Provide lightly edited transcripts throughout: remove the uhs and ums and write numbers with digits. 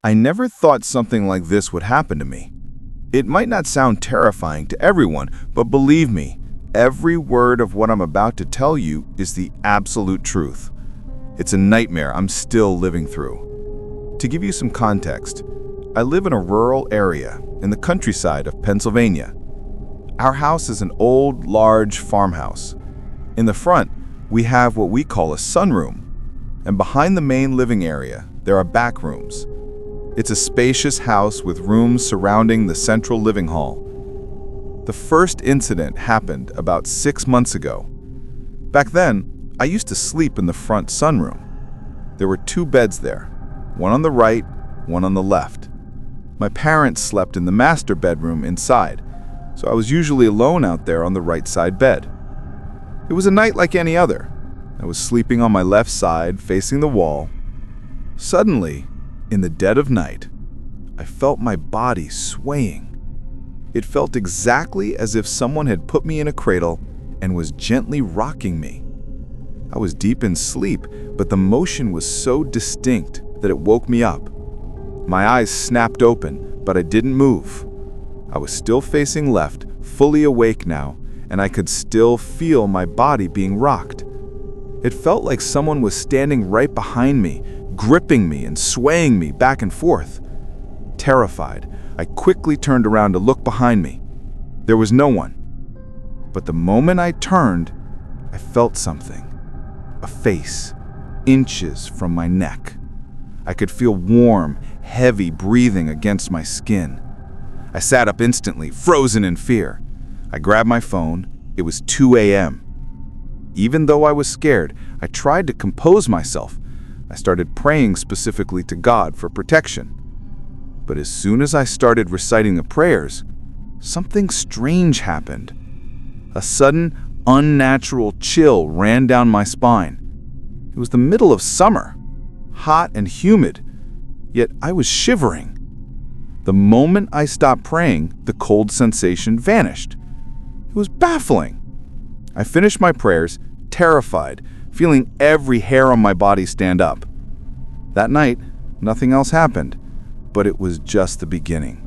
I never thought something like this would happen to me. It might not sound terrifying to everyone, but believe me, every word of what I'm about to tell you is the absolute truth. It's a nightmare I'm still living through. To give you some context, I live in a rural area in the countryside of Pennsylvania. Our house is an old, large farmhouse. In the front, we have what we call a sunroom, and behind the main living area, there are back rooms. It's a spacious house with rooms surrounding the central living hall. The first incident happened about 6 months ago. Back then, I used to sleep in the front sunroom. There were 2 beds there, one on the right, one on the left. My parents slept in the master bedroom inside, so I was usually alone out there on the right side bed. It was a night like any other. I was sleeping on my left side, facing the wall. Suddenly, in the dead of night, I felt my body swaying. It felt exactly as if someone had put me in a cradle and was gently rocking me. I was deep in sleep, but the motion was so distinct that it woke me up. My eyes snapped open, but I didn't move. I was still facing left, fully awake now, and I could still feel my body being rocked. It felt like someone was standing right behind me, gripping me and swaying me back and forth. Terrified, I quickly turned around to look behind me. There was no one. But the moment I turned, I felt something. A face, inches from my neck. I could feel warm, heavy breathing against my skin. I sat up instantly, frozen in fear. I grabbed my phone. It was 2 a.m. Even though I was scared, I tried to compose myself. I started praying specifically to God for protection. But as soon as I started reciting the prayers, something strange happened. A sudden, unnatural chill ran down my spine. It was the middle of summer, hot and humid, yet I was shivering. The moment I stopped praying, the cold sensation vanished. It was baffling. I finished my prayers, terrified, feeling every hair on my body stand up. That night, nothing else happened, but it was just the beginning.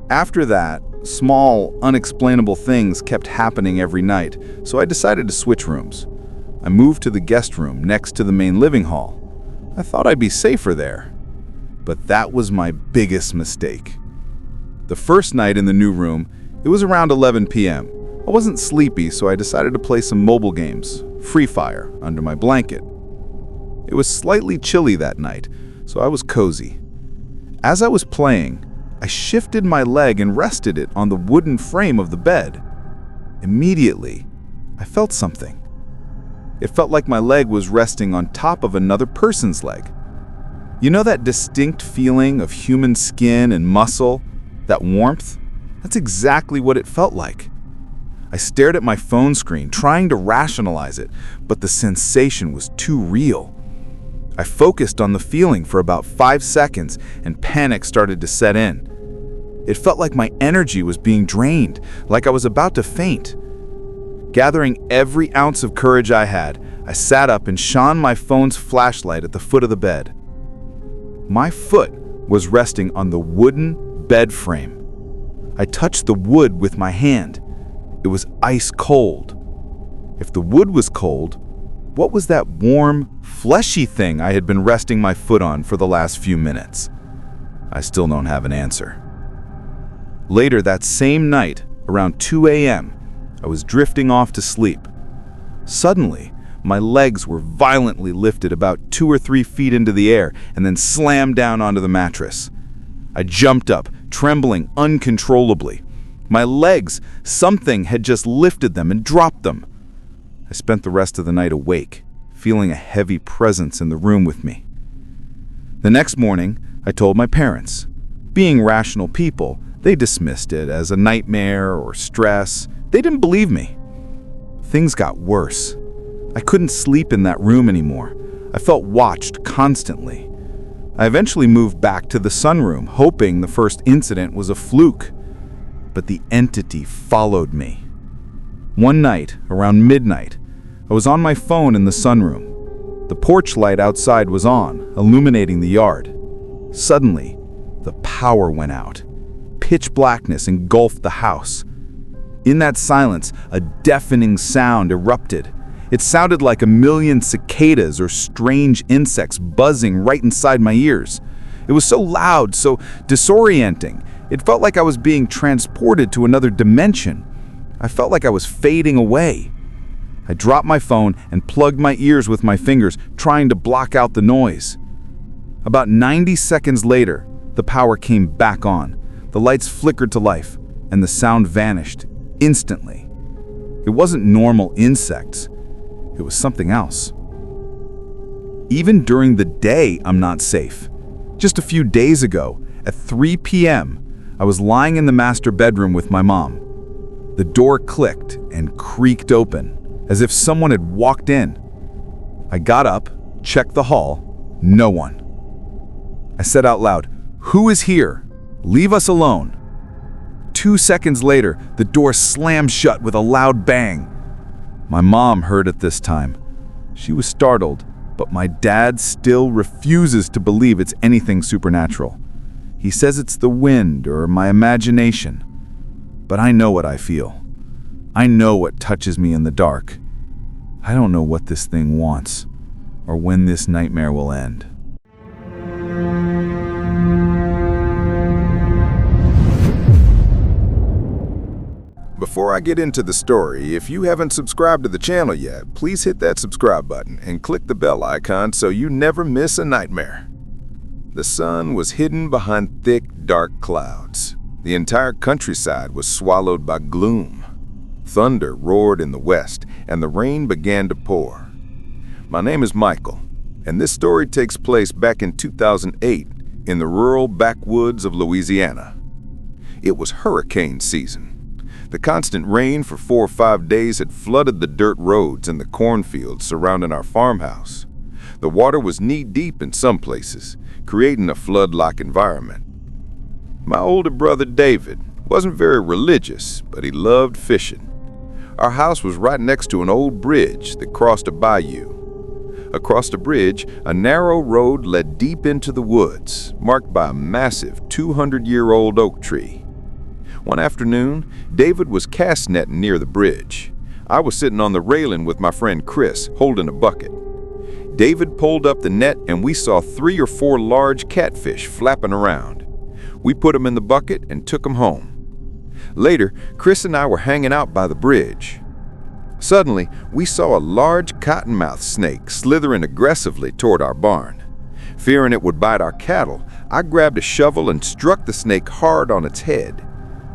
After that, small, unexplainable things kept happening every night, so I decided to switch rooms. I moved to the guest room next to the main living hall. I thought I'd be safer there. But that was my biggest mistake. The first night in the new room, it was around 11 p.m. I wasn't sleepy, so I decided to play some mobile games, Free Fire, under my blanket. It was slightly chilly that night, so I was cozy. As I was playing, I shifted my leg and rested it on the wooden frame of the bed. Immediately, I felt something. It felt like my leg was resting on top of another person's leg. You know that distinct feeling of human skin and muscle? That warmth? That's exactly what it felt like. I stared at my phone screen, trying to rationalize it, but the sensation was too real. I focused on the feeling for about 5 seconds, and panic started to set in. It felt like my energy was being drained, like I was about to faint. Gathering every ounce of courage I had, I sat up and shone my phone's flashlight at the foot of the bed. My foot was resting on the wooden bed frame. I touched the wood with my hand. It was ice cold. If the wood was cold, what was that warm, fleshy thing I had been resting my foot on for the last few minutes? I still don't have an answer. Later that same night, around 2 a.m., I was drifting off to sleep. Suddenly, my legs were violently lifted about 2 or 3 feet into the air and then slammed down onto the mattress. I jumped up, trembling uncontrollably. My legs, something had just lifted them and dropped them. I spent the rest of the night awake, feeling a heavy presence in the room with me. The next morning, I told my parents. Being rational people, they dismissed it as a nightmare or stress. They didn't believe me. Things got worse. I couldn't sleep in that room anymore. I felt watched constantly. I eventually moved back to the sunroom, hoping the first incident was a fluke. But the entity followed me. One night, around midnight, I was on my phone in the sunroom. The porch light outside was on, illuminating the yard. Suddenly, the power went out. Pitch blackness engulfed the house. In that silence, a deafening sound erupted. It sounded like a million cicadas or strange insects buzzing right inside my ears. It was so loud, so disorienting. It felt like I was being transported to another dimension. I felt like I was fading away. I dropped my phone and plugged my ears with my fingers, trying to block out the noise. About 90 seconds later, the power came back on. The lights flickered to life, and the sound vanished instantly. It wasn't normal insects. It was something else. Even during the day, I'm not safe. Just a few days ago, at 3 p.m., I was lying in the master bedroom with my mom. The door clicked and creaked open, as if someone had walked in. I got up, checked the hall. No one. I said out loud, "Who is here? Leave us alone." 2 seconds later, the door slammed shut with a loud bang. My mom heard it this time. She was startled, but my dad still refuses to believe it's anything supernatural. He says it's the wind or my imagination. But I know what I feel. I know what touches me in the dark. I don't know what this thing wants, or when this nightmare will end. Before I get into the story, if you haven't subscribed to the channel yet, please hit that subscribe button and click the bell icon so you never miss a nightmare. The sun was hidden behind thick, dark clouds. The entire countryside was swallowed by gloom. Thunder roared in the west, and the rain began to pour. My name is Michael, and this story takes place back in 2008 in the rural backwoods of Louisiana. It was hurricane season. The constant rain for 4 or 5 days had flooded the dirt roads and the cornfields surrounding our farmhouse. The water was knee-deep in some places, creating a flood-like environment. My older brother David wasn't very religious, but he loved fishing. Our house was right next to an old bridge that crossed a bayou. Across the bridge, a narrow road led deep into the woods, marked by a massive 200-year-old oak tree. One afternoon, David was cast netting near the bridge. I was sitting on the railing with my friend Chris, holding a bucket. David pulled up the net and we saw 3 or 4 large catfish flapping around. We put them in the bucket and took them home. Later, Chris and I were hanging out by the bridge. Suddenly, we saw a large cottonmouth snake slithering aggressively toward our barn. Fearing it would bite our cattle, I grabbed a shovel and struck the snake hard on its head.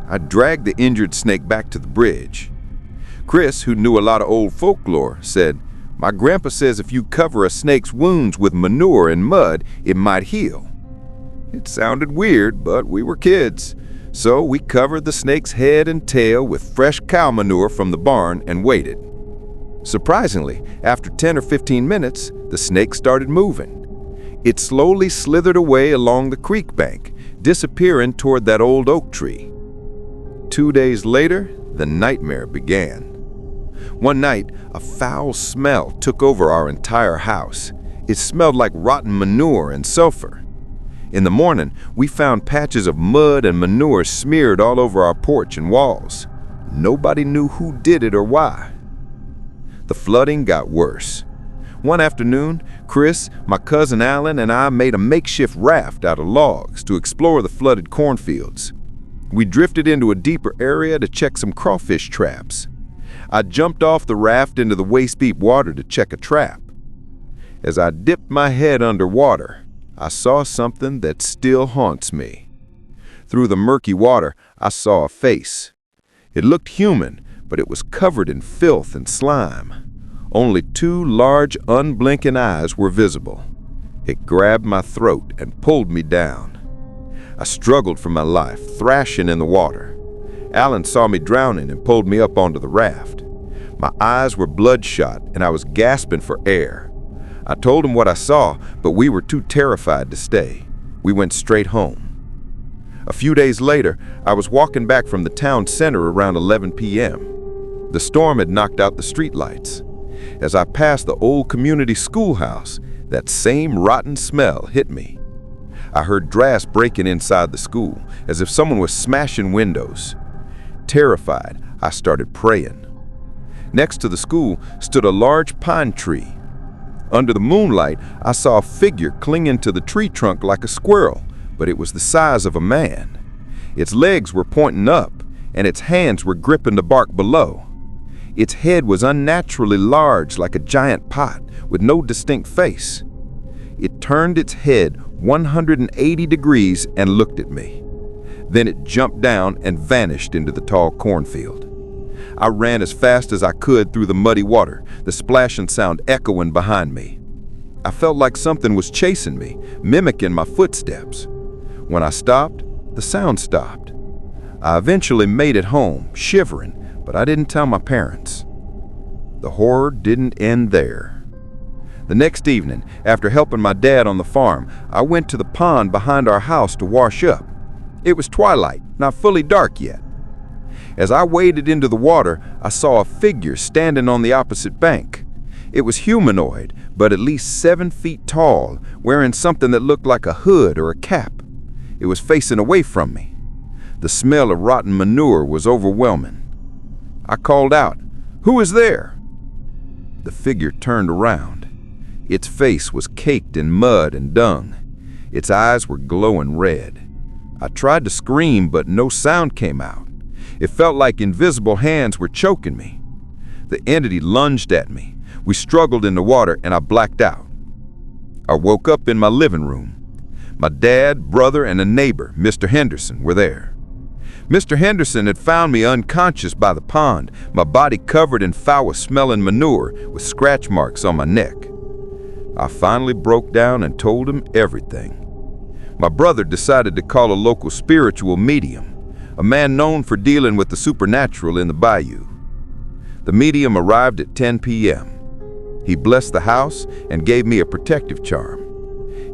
I dragged the injured snake back to the bridge. Chris, who knew a lot of old folklore, said, "My grandpa says if you cover a snake's wounds with manure and mud, it might heal." It sounded weird, but we were kids. So we covered the snake's head and tail with fresh cow manure from the barn and waited. Surprisingly, after 10 or 15 minutes, the snake started moving. It slowly slithered away along the creek bank, disappearing toward that old oak tree. 2 days later, the nightmare began. One night, a foul smell took over our entire house. It smelled like rotten manure and sulfur. In the morning, we found patches of mud and manure smeared all over our porch and walls. Nobody knew who did it or why. The flooding got worse. One afternoon, Chris, my cousin Alan, and I made a makeshift raft out of logs to explore the flooded cornfields. We drifted into a deeper area to check some crawfish traps. I jumped off the raft into the waist-deep water to check a trap. As I dipped my head underwater, I saw something that still haunts me. Through the murky water, I saw a face. It looked human, but it was covered in filth and slime. Only 2 large, unblinking eyes were visible. It grabbed my throat and pulled me down. I struggled for my life, thrashing in the water. Alan saw me drowning and pulled me up onto the raft. My eyes were bloodshot and I was gasping for air. I told him what I saw, but we were too terrified to stay. We went straight home. A few days later, I was walking back from the town center around 11 p.m. The storm had knocked out the streetlights. As I passed the old community schoolhouse, that same rotten smell hit me. I heard glass breaking inside the school, as if someone was smashing windows. Terrified, I started praying. Next to the school stood a large pine tree. Under the moonlight, I saw a figure clinging to the tree trunk like a squirrel, but it was the size of a man. Its legs were pointing up, and its hands were gripping the bark below. Its head was unnaturally large like a giant pot, with no distinct face. It turned its head 180 degrees and looked at me. Then it jumped down and vanished into the tall cornfield. I ran as fast as I could through the muddy water, the splashing sound echoing behind me. I felt like something was chasing me, mimicking my footsteps. When I stopped, the sound stopped. I eventually made it home, shivering, but I didn't tell my parents. The horror didn't end there. The next evening, after helping my dad on the farm, I went to the pond behind our house to wash up. It was twilight, not fully dark yet. As I waded into the water, I saw a figure standing on the opposite bank. It was humanoid, but at least 7 feet tall, wearing something that looked like a hood or a cap. It was facing away from me. The smell of rotten manure was overwhelming. I called out, "Who is there?" The figure turned around. Its face was caked in mud and dung. Its eyes were glowing red. I tried to scream, but no sound came out. It felt like invisible hands were choking me. The entity lunged at me. We struggled in the water, and I blacked out. I woke up in my living room. My dad, brother, and a neighbor, Mr. Henderson, were there. Mr. Henderson had found me unconscious by the pond, my body covered in foul-smelling manure with scratch marks on my neck. I finally broke down and told him everything. My brother decided to call a local spiritual medium, a man known for dealing with the supernatural in the bayou. The medium arrived at 10 p.m. He blessed the house and gave me a protective charm.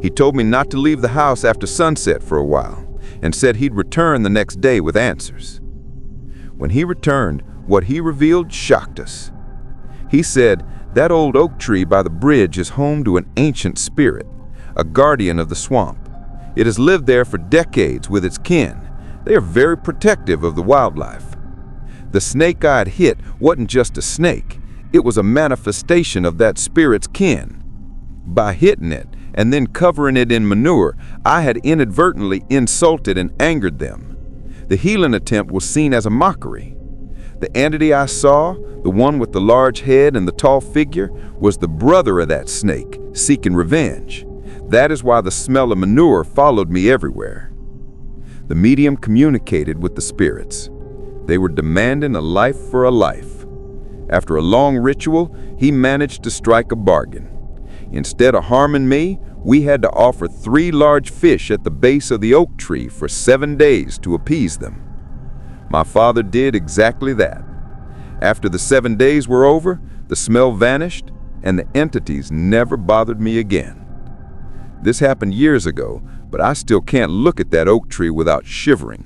He told me not to leave the house after sunset for a while and said he'd return the next day with answers. When he returned, what he revealed shocked us. He said, "That old oak tree by the bridge is home to an ancient spirit, a guardian of the swamp. It has lived there for decades with its kin. They are very protective of the wildlife. The snake I'd hit wasn't just a snake. It was a manifestation of that spirit's kin. By hitting it and then covering it in manure, I had inadvertently insulted and angered them. The healing attempt was seen as a mockery. The entity I saw, the one with the large head and the tall figure, was the brother of that snake, seeking revenge. That is why the smell of manure followed me everywhere." The medium communicated with the spirits. They were demanding a life for a life. After a long ritual, he managed to strike a bargain. Instead of harming me, we had to offer 3 large fish at the base of the oak tree for 7 days to appease them. My father did exactly that. After the 7 days were over, the smell vanished, and the entities never bothered me again. This happened years ago, but I still can't look at that oak tree without shivering.